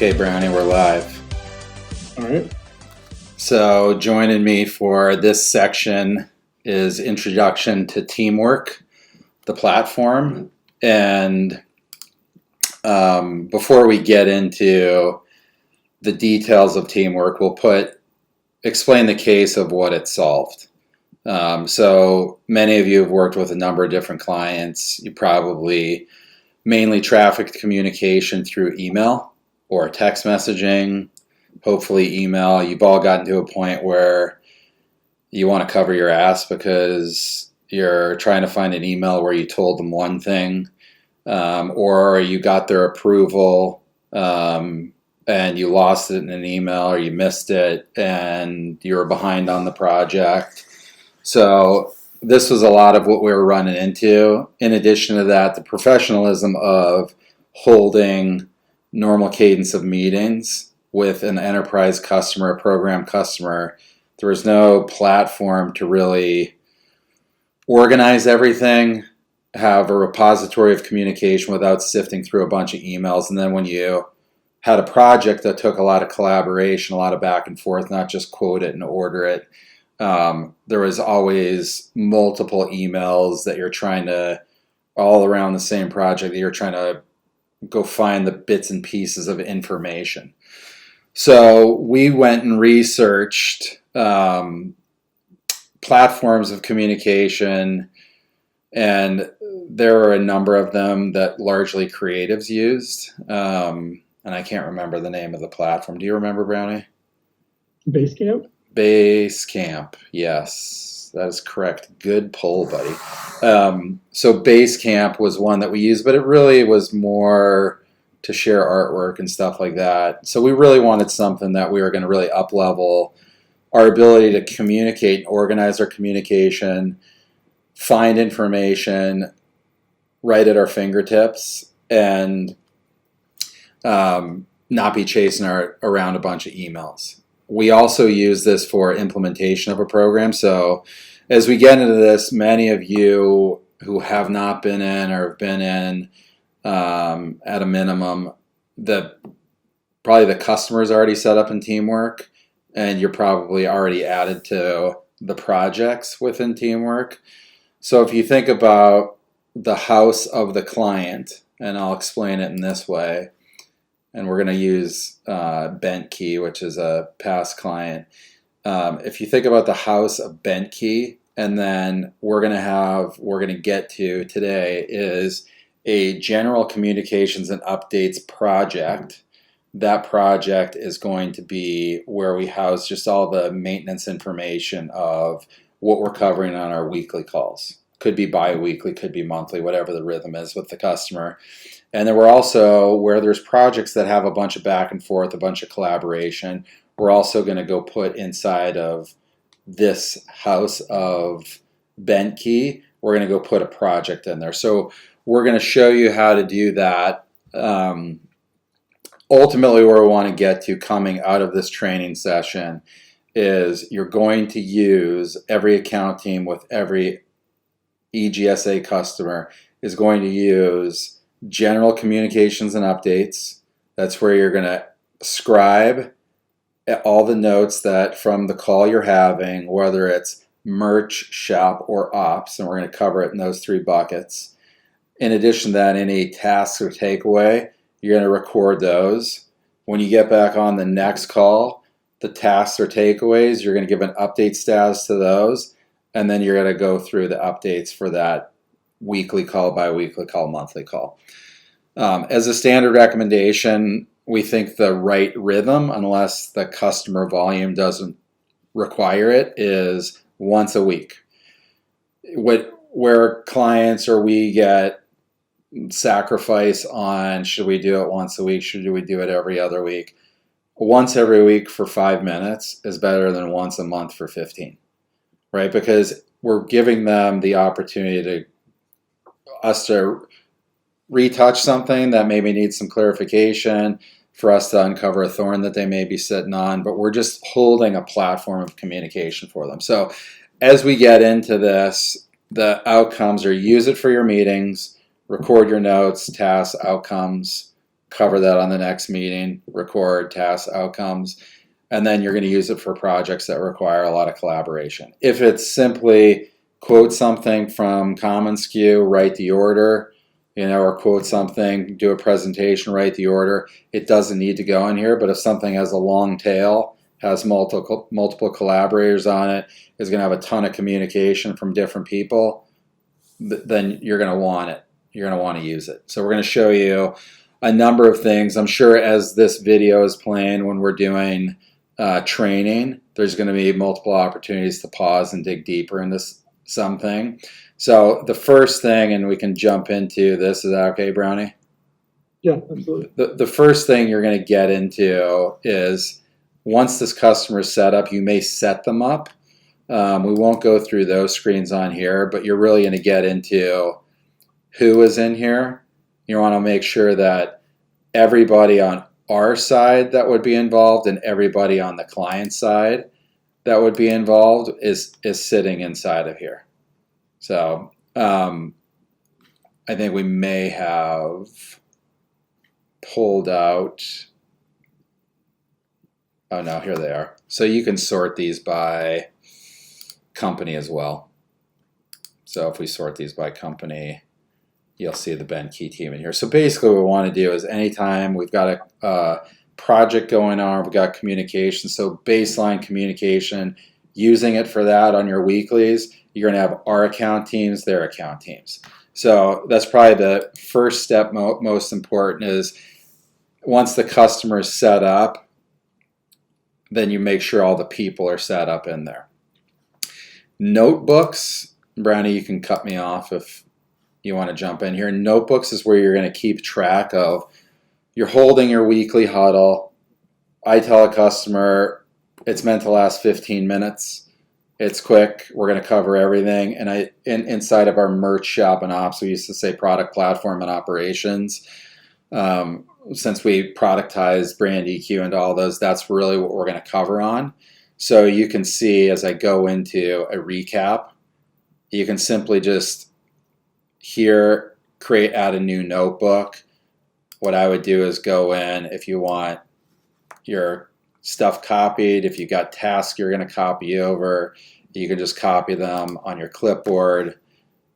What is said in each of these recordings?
Okay, Brownie, we're live. All right. So joining me for this section is Introduction to Teamwork, the platform. And before we get into the details of teamwork, we'll explain the case of what it solved. So many of you have worked with a number of different clients. You probably mainly trafficked communication through email or text messaging, hopefully email. You've all gotten to a point where you want to cover your ass because you're trying to find an email where you told them one thing, or you got their approval and you lost it in an email, or you missed it and you were behind on the project. So this was a lot of what we were running into. In addition to that, the professionalism of holding normal cadence of meetings with an enterprise customer, a program customer. There was no platform to really organize everything, have a repository of communication without sifting through a bunch of emails. And then when you had a project that took a lot of collaboration, a lot of back and forth, not just quote it and order it, there was always multiple emails that you're trying to, all around the same project, that you're trying to go find the bits and pieces of information. So we went and researched platforms of communication, and there were a number of them that largely creatives used. And I can't remember the name of the platform. Do you remember, Brownie? Basecamp? Basecamp, yes, that is correct. Good pull, buddy. So Basecamp was one that we used, but it really was more to share artwork and stuff like that. So we really wanted something that we were going to really up-level our ability to communicate and organize our communication, find information right at our fingertips, and not be chasing around a bunch of emails. We also use this for implementation of a program. So as we get into this, many of you who have not been in or have been in at a minimum, probably the customer is already set up in Teamwork, and you're probably already added to the projects within Teamwork. So if you think about the house of the client, and I'll explain it in this way, and we're going to use BentKey, which is a past client. If you think about the house of BentKey, and then we're going to get to today is a general communications and updates project. That project is going to be where we house just all the maintenance information of what we're covering on our weekly calls. Could be bi-weekly, could be monthly, whatever the rhythm is with the customer. And then we're also, where there's projects that have a bunch of back and forth, a bunch of collaboration, we're also going to go put inside of this house of BentKey, we're going to go put a project in there. So we're going to show you how to do that. Ultimately, where we want to get to coming out of this training session is you're going to use every account team with every EGSA customer is going to use general communications and updates. That's where you're going to scribe all the notes that from the call you're having, whether it's merch, shop, or ops, and we're going to cover it in those three buckets. In addition to that, any tasks or takeaway, you're going to record those. When you get back on the next call, the tasks or takeaways, you're going to give an update status to those, and then you're going to go through the updates for that weekly call, bi-weekly call, monthly call. As a standard recommendation, we think the right rhythm, unless the customer volume doesn't require it, is once a week. Where clients or we get sacrifice on, should we do it once a week, should we do it every other week? Once every week for 5 minutes is better than once a month for 15, right? Because we're giving them the opportunity to retouch something that maybe needs some clarification, for us to uncover a thorn that they may be sitting on, but we're just holding a platform of communication for them. So as we get into this, the outcomes are use it for your meetings, record your notes, tasks, outcomes, cover that on the next meeting, record task outcomes, and then you're going to use it for projects that require a lot of collaboration. If it's simply quote something from Common SKU, write the order, or quote something, do a presentation, write the order, it doesn't need to go in here. But if something has a long tail, has multiple collaborators on it, is going to have a ton of communication from different people, then you're going to want it. You're going to want to use it. So we're going to show you a number of things. I'm sure as this video is playing, when we're doing training, there's going to be multiple opportunities to pause and dig deeper into something. So the first thing, and we can jump into this, is that okay, Brownie? Yeah, absolutely. The first thing you're going to get into is, once this customer is set up, you may set them up. We won't go through those screens on here, but you're really going to get into who is in here. You want to make sure that everybody on our side that would be involved and everybody on the client side that would be involved is sitting inside of here. So I think we may have pulled out. Oh no, here they are. So you can sort these by company as well. So if we sort these by company, you'll see the Ben Key team in here. So basically what we want to do is, anytime we've got a project going on, we've got communication, so baseline communication, using it for that on your weeklies, you're going to have our account teams, their account teams. So that's probably the first step, most important, is once the customer is set up, then you make sure all the people are set up in there. Notebooks, Brownie, you can cut me off if you want to jump in here. Notebooks is where you're going to keep track of, you're holding your weekly huddle. I tell a customer it's meant to last 15 minutes. It's quick. We're going to cover everything. And inside of our merch shop and ops, we used to say product platform and operations. Since we productize brand EQ and all those, that's really what we're going to cover on. So you can see as I go into a recap, you can simply just here add a new notebook. What I would do is go in, if you want your stuff copied, if you got tasks you're going to copy over, you can just copy them on your clipboard.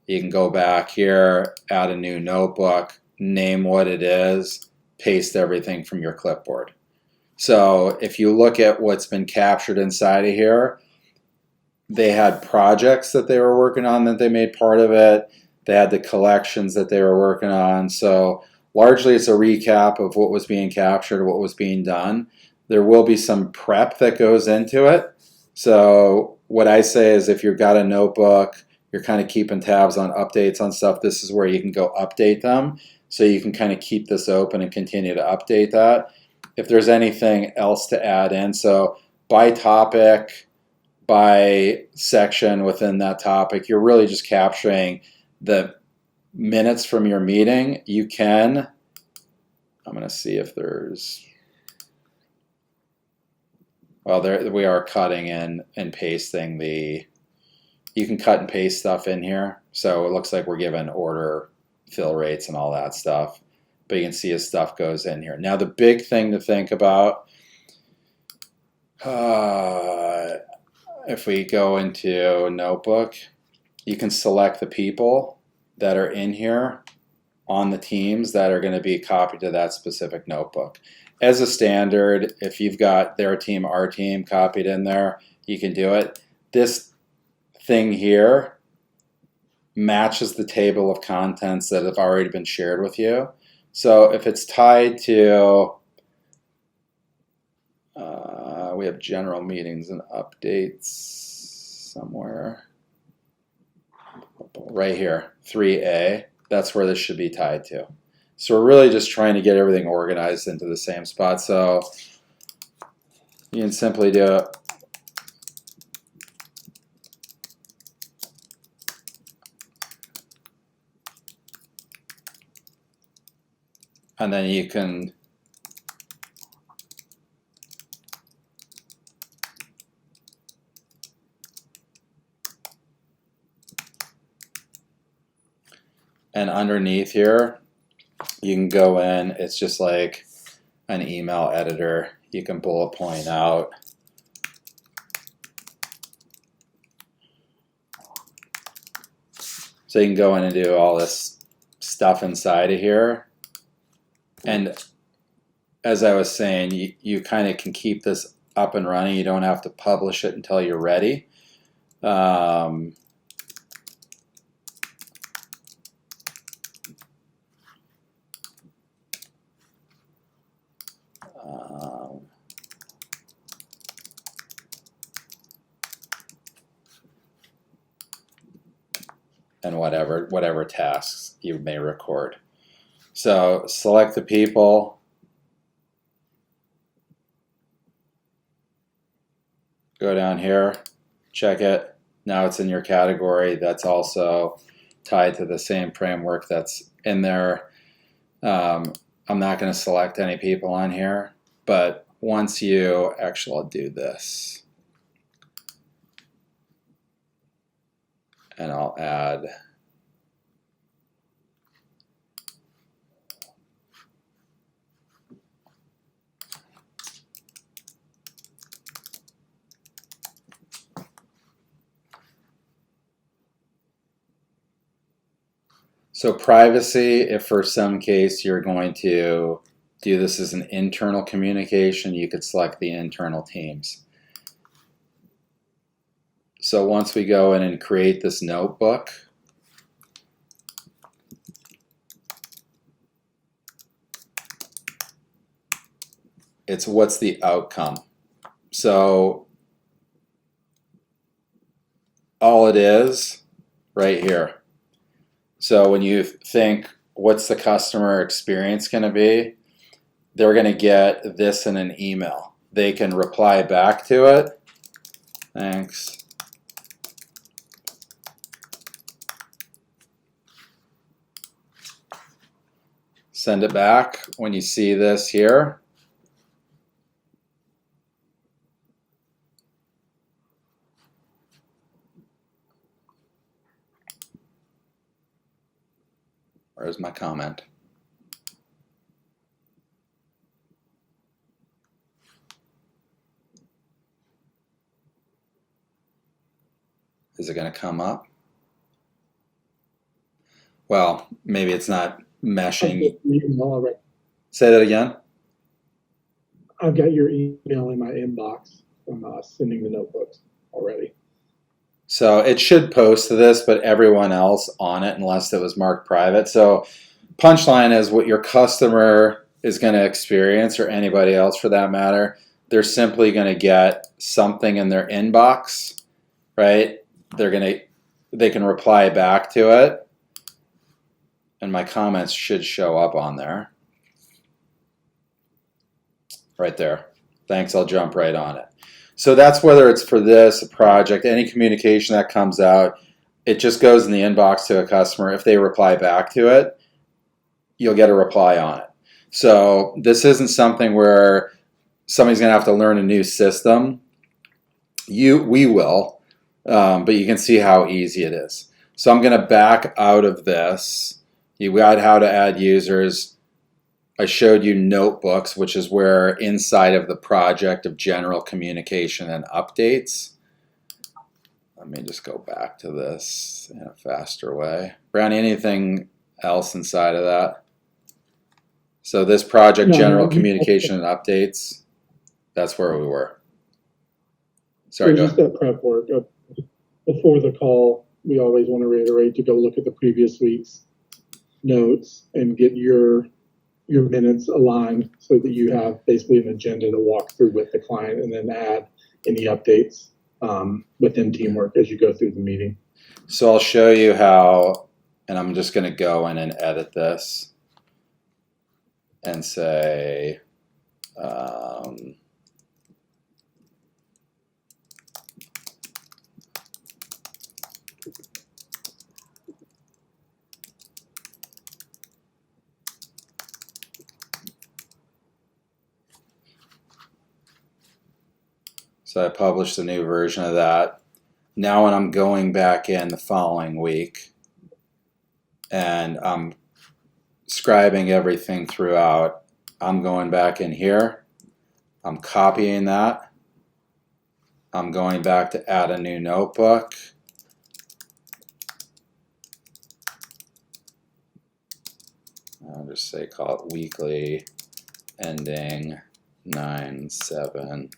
You can go back here, add a new notebook, name what it is, paste everything from your clipboard. So if you look at what's been captured inside of here, they had projects that they were working on that they made part of it. They had the collections that they were working on. So largely it's a recap of what was being captured, what was being done. There will be some prep that goes into it. So what I say is, if you've got a notebook, you're kind of keeping tabs on updates on stuff, this is where you can go update them. So you can kind of keep this open and continue to update that. If there's anything else to add in, so by topic, by section within that topic, you're really just capturing the minutes from your meeting. You can, I'm going to see if there's, well, there we are cutting in and pasting you can cut and paste stuff in here. So it looks like we're given order fill rates and all that stuff. But you can see as stuff goes in here. Now the big thing to think about, if we go into Notebook, you can select the people that are in here on the teams that are going to be copied to that specific notebook. As a standard, if you've got their team, our team copied in there, you can do it. This thing here matches the table of contents that have already been shared with you. So if it's tied to, we have general meetings and updates somewhere. Right here, 3A, that's where this should be tied to. So we're really just trying to get everything organized into the same spot. So you can simply do it. And then you can and underneath here, you can go in, it's just like an email editor. You can bullet point out. So you can go in and do all this stuff inside of here. And as I was saying, you kind of can keep this up and running. You don't have to publish it until you're ready. And whatever tasks you may record. So select the people. Go down here, check it. Now it's in your category. That's also tied to the same framework that's in there. I'm not going to select any people on here, but once you, actually I'll do this. And I'll add so privacy, if for some case you're going to do this as an internal communication, you could select the internal teams. So once we go in and create this notebook, it's what's the outcome. So all it is right here. So when you think what's the customer experience going to be, they're going to get this in an email. They can reply back to it. Thanks. Send it back when you see this here. Where's my comment? Is it going to come up? Well, maybe it's not meshing. Say that again. I've got your email in my inbox from sending the notebooks already. So it should post to this, but everyone else on it, unless it was marked private. So punchline is what your customer is going to experience, or anybody else for that matter, they're simply going to get something in their inbox, right? They can reply back to it, and my comments should show up on there. Right there. Thanks, I'll jump right on it. So that's whether it's for this, a project, any communication that comes out, it just goes in the inbox to a customer. If they reply back to it, you'll get a reply on it. So this isn't something where somebody's going to have to learn a new system. We will, but you can see how easy it is. So I'm going to back out of this. You got how to add users. I showed you notebooks, which is where inside of the project of general communication and updates. Let me just go back to this in a faster way. Brownie, anything else inside of that? So this project, general communication and updates, that's where we were. Sorry, go ahead. Just that prep work. Before the call, we always want to reiterate to go look at the previous week's notes and get your minutes aligned so that you have basically an agenda to walk through with the client, and then add any updates within teamwork as you go through the meeting. So I'll show you how, and I'm just going to go in and edit this and say, so I published a new version of that. Now when I'm going back in the following week and I'm scribing everything throughout. I'm going back in here. I'm copying that. I'm going back to add a new notebook. I'll just say call it weekly ending 9/7.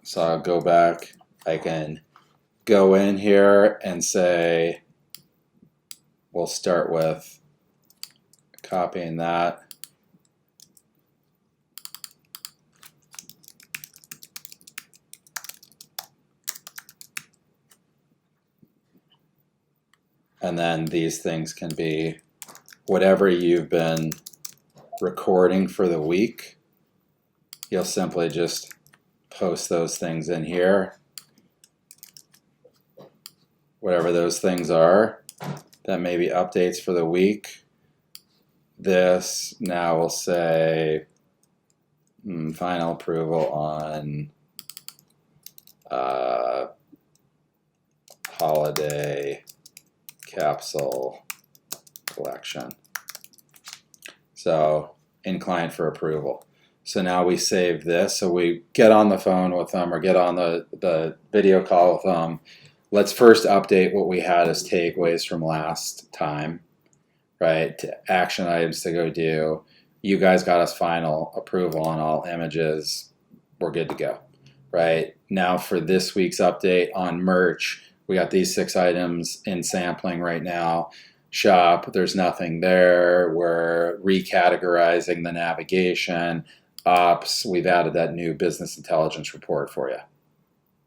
So I'll go back. I can go in here and say, we'll start with copying that. And then these things can be whatever you've been recording for the week. You'll simply just post those things in here. Whatever those things are, that may be updates for the week. This now will say final approval on holiday capsule collection. So inclined for approval. So now we save this. So we get on the phone with them or get on the video call with them. Let's first update what we had as takeaways from last time, right? To action items to go do. You guys got us final approval on all images. We're good to go, right? Now for this week's update on merch, we got these 6 items in sampling right now. Shop, there's nothing there. We're recategorizing the navigation. Ops, we've added that new business intelligence report for you,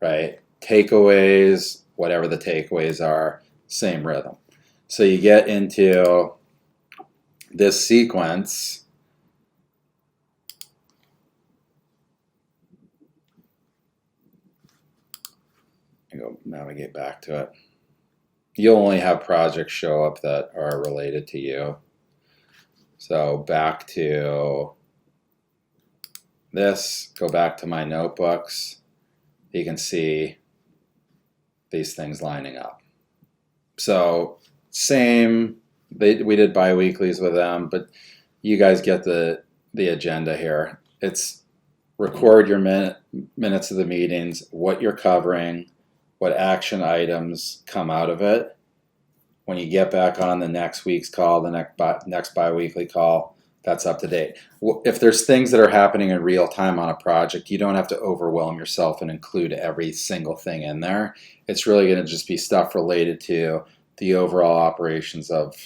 right? Takeaways, whatever the takeaways are, same rhythm. So you get into this sequence. And go navigate back to it. You'll only have projects show up that are related to you. So back to this, go back to my notebooks. You can see these things lining up. So same, we did bi-weeklies with them, but you guys get the agenda here. It's record your minutes of the meetings, what you're covering, what action items come out of it. When you get back on the next week's call, the next bi-weekly call, that's up to date. If there's things that are happening in real time on a project, you don't have to overwhelm yourself and include every single thing in there. It's really going to just be stuff related to the overall operations of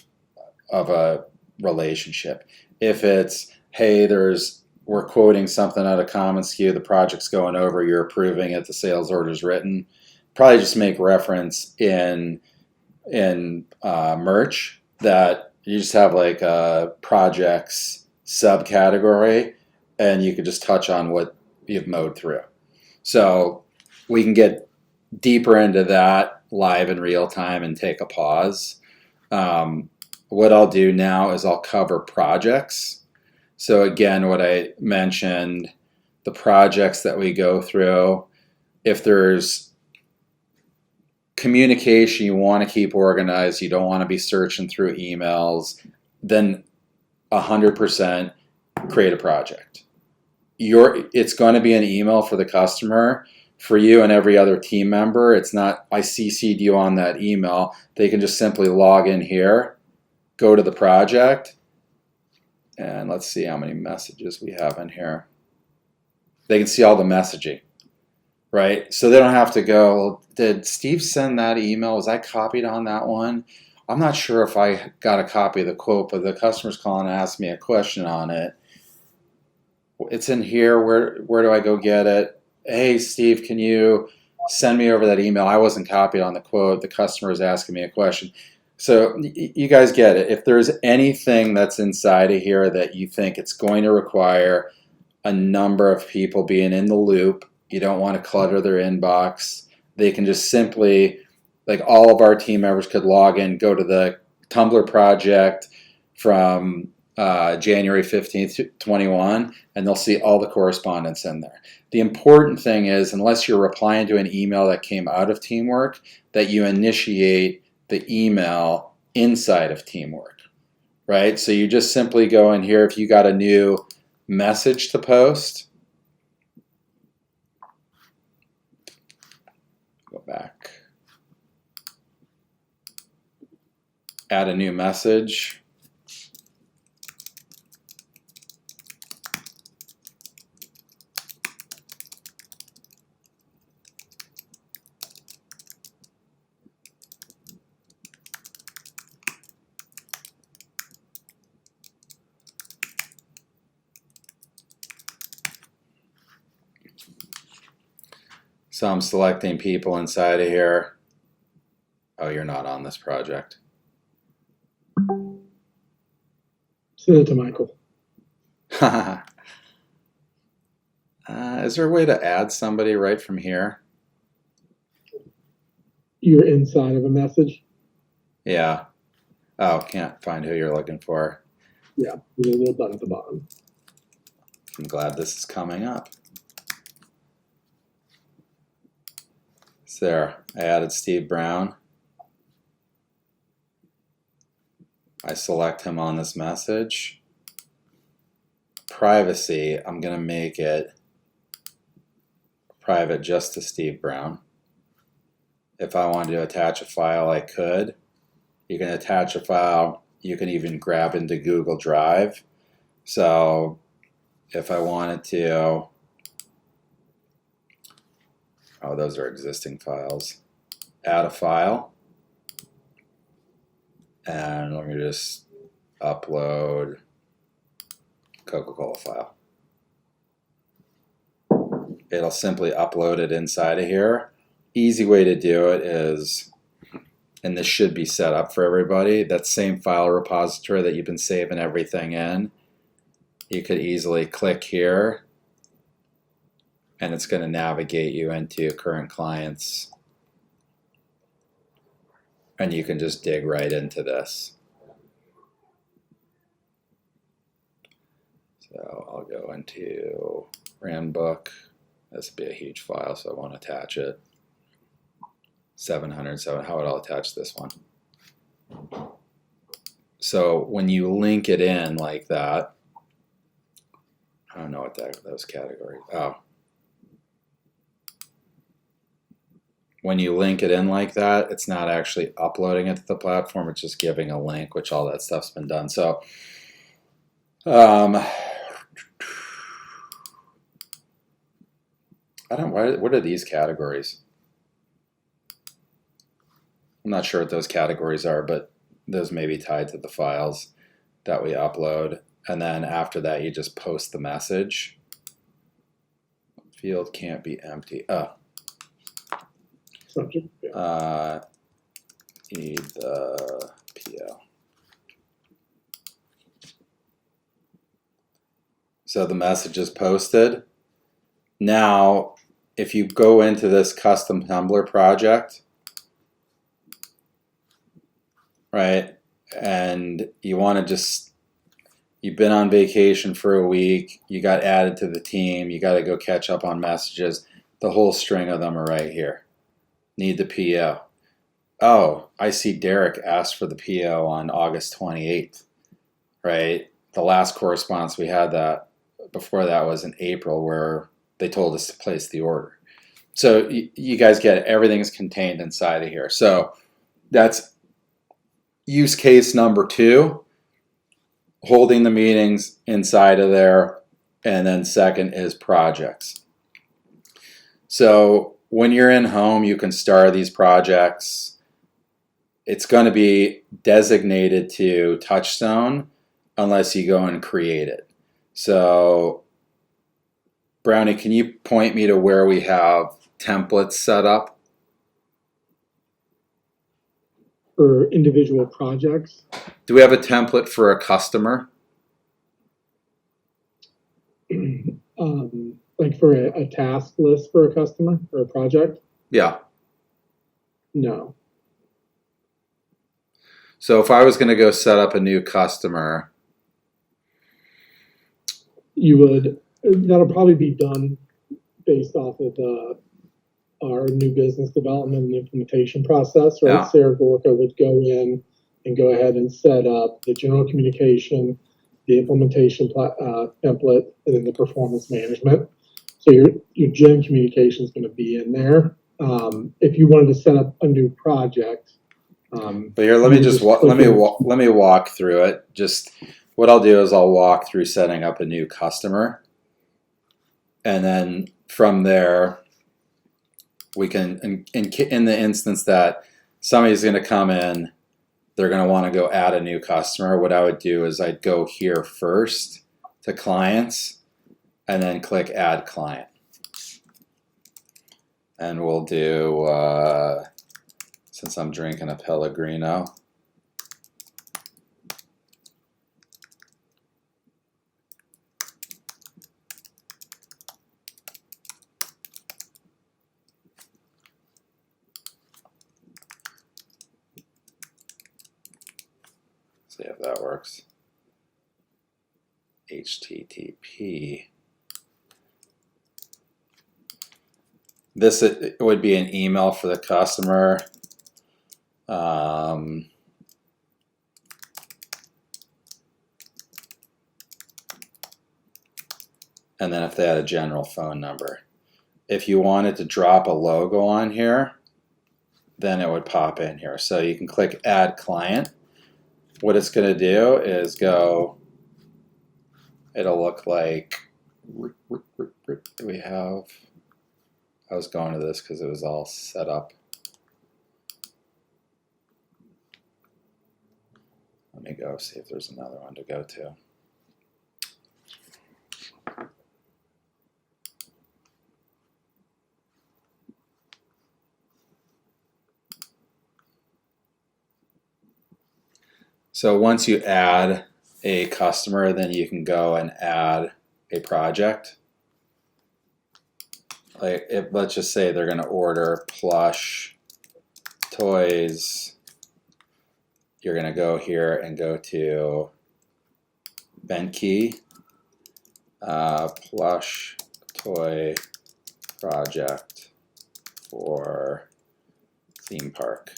a relationship. If it's, hey, we're quoting something out of common SKU, the project's going over, you're approving it, the sales order's written, probably just make reference in merch that you just have like a projects subcategory, and you could just touch on what you've mowed through. So we can get deeper into that live in real time and take a pause. What I'll do now is I'll cover projects. So again, what I mentioned, the projects that we go through, if there's communication you want to keep organized, you don't want to be searching through emails, then 100% create a project. It's going to be an email for the customer. For you and every other team member, it's not, I CC'd you on that email. They can just simply log in here, go to the project, and let's see how many messages we have in here. They can see all the messaging, right? So they don't have to go, did Steve send that email? Was I copied on that one? I'm not sure if I got a copy of the quote, but the customer's calling and asking me a question on it. It's in here. Where do I go get it? Hey, Steve, can you send me over that email? I wasn't copied on the quote. The customer is asking me a question. So you guys get it. If there's anything that's inside of here that you think it's going to require a number of people being in the loop, you don't want to clutter their inbox, they can just simply, like all of our team members could log in, go to the Tumblr project from January 15th, 21, and they'll see all the correspondence in there. The important thing is, unless you're replying to an email that came out of Teamwork, that you initiate the email inside of Teamwork, right? So you just simply go in here if you got a new message to post. Go back. Add a new message. So I'm selecting people inside of here. Oh, you're not on this project. Send it to Michael. Is there a way to add somebody right from here? You're inside of a message. Yeah. Oh, can't find who you're looking for. Yeah, there's a little button at the bottom. I'm glad this is coming up. So there, I added Steve Brown. I select him on this message. Privacy, I'm going to make it private just to Steve Brown. If I wanted to attach a file, I could. You can attach a file. You can even grab into Google Drive. So if I wanted to, oh, those are existing files. Add a file. And let me just upload Coca-Cola file. It'll simply upload it inside of here. Easy way to do it is, and this should be set up for everybody, that same file repository that you've been saving everything in, you could easily click here and it's going to navigate you into current clients. And you can just dig right into this. So I'll go into brand book. This would be a huge file, so I won't attach it. 707, how would I attach this one? So when you link it in like that, I don't know what those categories, oh. When you link it in like that, it's not actually uploading it to the platform, it's just giving a link, which all that stuff's been done. So, what are these categories? I'm not sure what those categories are, but those may be tied to the files that we upload. And then after that, you just post the message. Field can't be empty. Oh. Subject. Yeah. Need the PO. So the message is posted. Now, if you go into this custom Tumblr project, right, and you want to just, you've been on vacation for a week, you got added to the team, you got to go catch up on messages, the whole string of them are right here. Need the PO. Oh, I see Derek asked for the PO on August 28th, right? The last correspondence we had that before that was in April where they told us to place the order. So you guys get it. Everything is contained inside of here. So that's use case number 2, holding the meetings inside of there. And then second is projects. So when you're in home, you can start these projects. It's going to be designated to Touchstone unless you go and create it. So Brownie, can you point me to where we have templates set up? For individual projects. Do we have a template for a customer? Like for a task list for a customer or a project? Yeah. No. So if I was going to go set up a new customer, You would, that'll probably be done based off of our new business development and implementation process, right? Yeah. Sarah Gorka would go in and go ahead and set up the general communication, the implementation template, and then the performance management. So your gen communication is going to be in there. If you wanted to set up a new project, but here, let me walk through it. Just what I'll do is I'll walk through setting up a new customer, and then from there, we can, in the instance that somebody's going to come in, they're going to want to go add a new customer. What I would do is I'd go here first to clients, and then click add client, and we'll do. Since I'm drinking a Pellegrino. See if that works. HTTP. This would be an email for the customer. And then if they had a general phone number. If you wanted to drop a logo on here, then it would pop in here. So you can click add client. What it's going to do is go, it'll look like, do we have, I was going to this because it was all set up. Let me go see if there's another one to go to. So once you add a customer, then you can go and add a project. Like let's just say they're going to order plush toys. You're going to go here and go to Benke, plush toy project for theme park.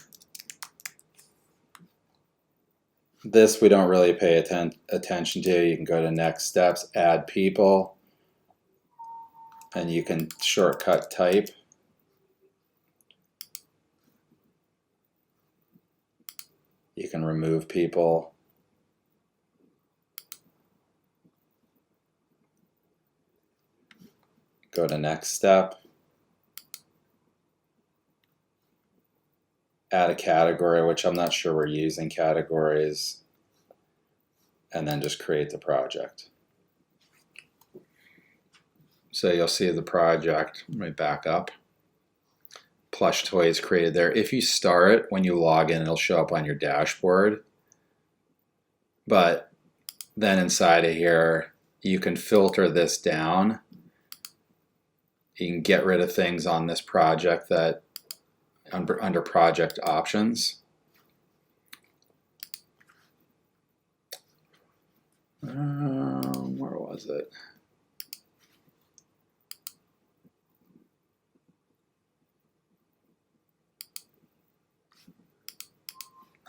This we don't really pay attention to. You can go to next steps, add people, and you can shortcut type. You can remove people. Go to next step. Add a category, which I'm not sure we're using categories, and then just create the project. So you'll see the project, let me back up. Plush toys created there. If you start, when you log in, it'll show up on your dashboard. But then inside of here, you can filter this down. You can get rid of things on this project that under project options. Where was it?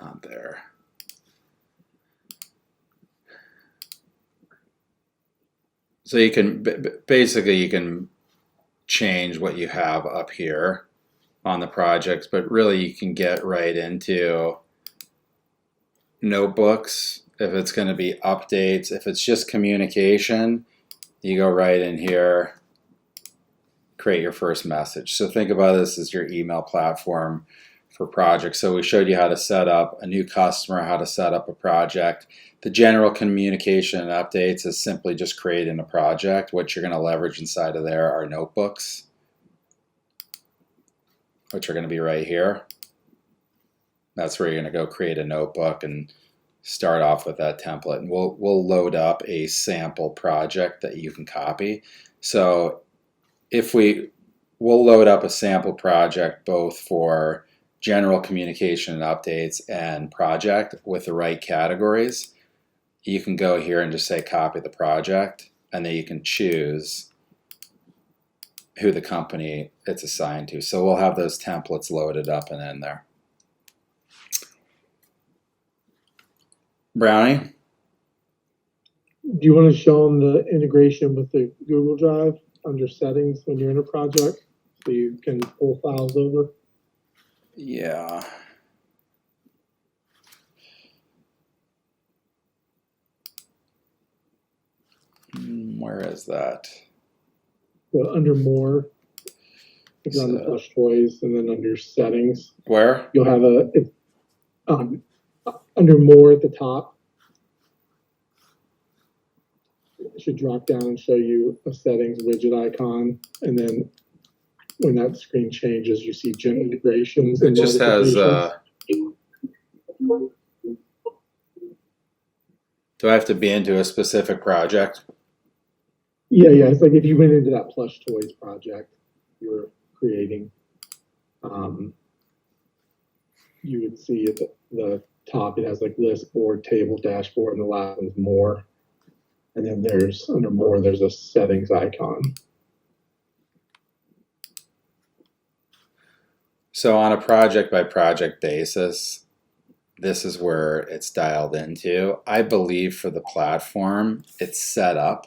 Not there. So you can basically you can change what you have up here on the projects, but really you can get right into notebooks. If it's going to be updates, if it's just communication, you go right in here, create your first message. So think about this as your email platform for projects. So we showed you how to set up a new customer, how to set up a project. The general communication and updates is simply just creating a project. What you're going to leverage inside of there are notebooks, which are going to be right here. That's where you're going to go create a notebook and start off with that template. And we'll load up a sample project that you can copy. So if we'll load up a sample project both for general communication and updates and project with the right categories. You can go here and just say copy the project, and then you can choose who the company it's assigned to. So we'll have those templates loaded up and in there. Brownie? Do you want to show them the integration with the Google Drive under settings when you're in a project so you can pull files over? Yeah. Where is that? Well, under more, if you're on the plush toys, and then under settings, Where? you'll have under more at the top. It should drop down and show you a settings widget icon, and then when that screen changes, you see gen integrations. It just has. Do I have to be into a specific project? Yeah. It's like if you went into that plush toys project you're creating, you would see at the top it has like list, board, table, dashboard, and the last one's more. And then there's under more, there's a settings icon. So on a project by project basis, this is where it's dialed into. I believe for the platform, it's set up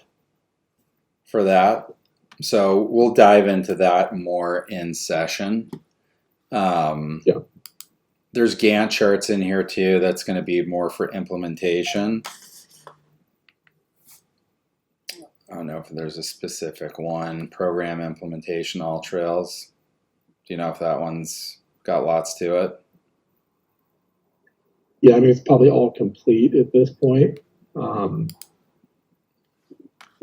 for that. So we'll dive into that more in session. Yeah. There's Gantt charts in here too. That's going to be more for implementation. I don't know if there's a specific one. Program implementation, all trails. Do you know if that one's got lots to it? Yeah, I mean, it's probably all complete at this point. But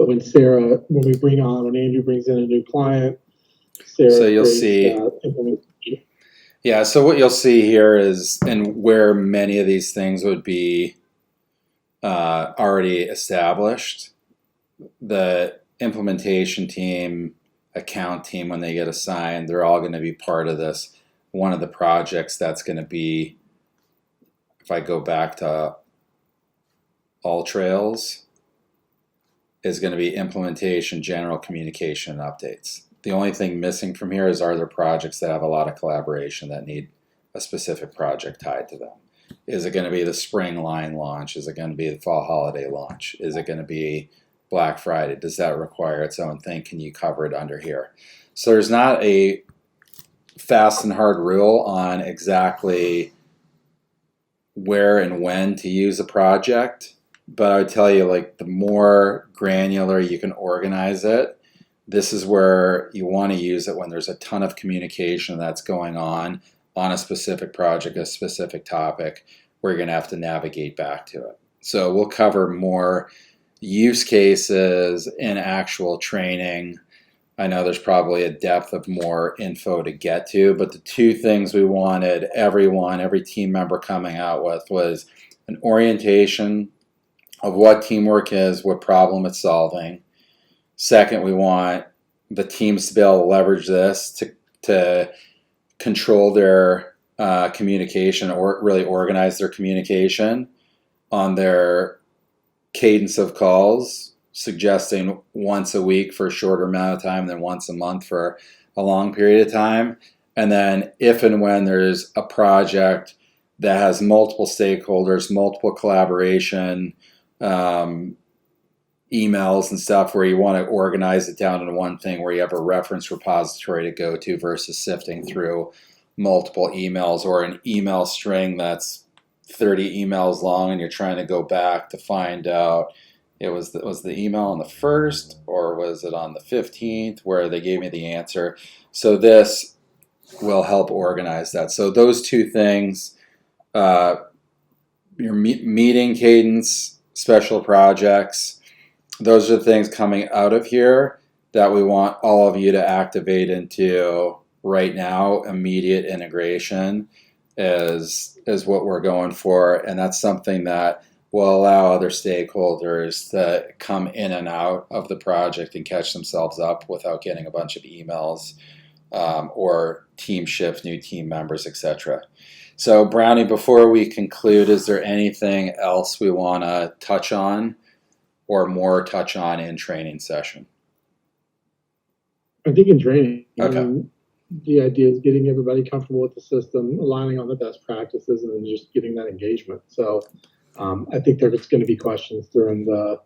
when Andrew brings in a new client, Sarah, so you'll see. Yeah, so what you'll see here is, and where many of these things would be already established, the implementation team, account team, when they get assigned, they're all going to be part of this. One of the projects that's going to be, if I go back to All Trails, is going to be implementation, general communication, and updates. The only thing missing from here are there projects that have a lot of collaboration that need a specific project tied to them. Is it going to be the spring line launch? Is it going to be the fall holiday launch? Is it going to be Black Friday? Does that require its own thing? Can you cover it under here? So there's not a fast and hard rule on exactly where and when to use a project, but I would tell you, like, the more granular you can organize it, this is where you want to use it when there's a ton of communication that's going on a specific project, a specific topic, where you're going to have to navigate back to it. So we'll cover more use cases in actual training. I know there's probably a depth of more info to get to, but the two things we wanted every team member coming out with was an orientation of what teamwork is, what problem it's solving. Second, we want the teams to be able to leverage this to control their communication, or really organize their communication on their cadence of calls, suggesting once a week for a shorter amount of time than once a month for a long period of time. And then if and when there's a project that has multiple stakeholders, multiple collaboration, emails and stuff, where you want to organize it down into one thing where you have a reference repository to go to versus sifting through multiple emails, or an email string that's 30 emails long and you're trying to go back to find out was the email on the 1st or was it on the 15th where they gave me the answer. So this will help organize that. So those two things, your meeting cadence, special projects, those are the things coming out of here that we want all of you to activate into right now. Immediate integration is what we're going for, and that's something that will allow other stakeholders to come in and out of the project and catch themselves up without getting a bunch of emails or team shifts, new team members, etc. So Brownie, before we conclude, is there anything else we want to touch on or more touch on in training session? I think in training, okay. The idea is getting everybody comfortable with the system, aligning on the best practices, and then just getting that engagement. So I think there's going to be questions during the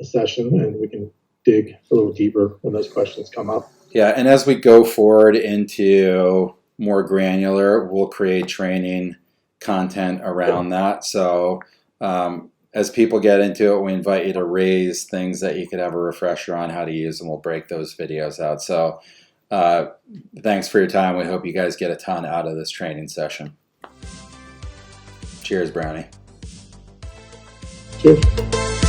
session, and we can dig a little deeper when those questions come up. Yeah, and as we go forward into more granular, we'll create training content around that. So as people get into it, we invite you to raise things that you could have a refresher on how to use, and we'll break those videos out. So thanks for your time. We hope you guys get a ton out of this training session. Cheers, Brownie. Cheers.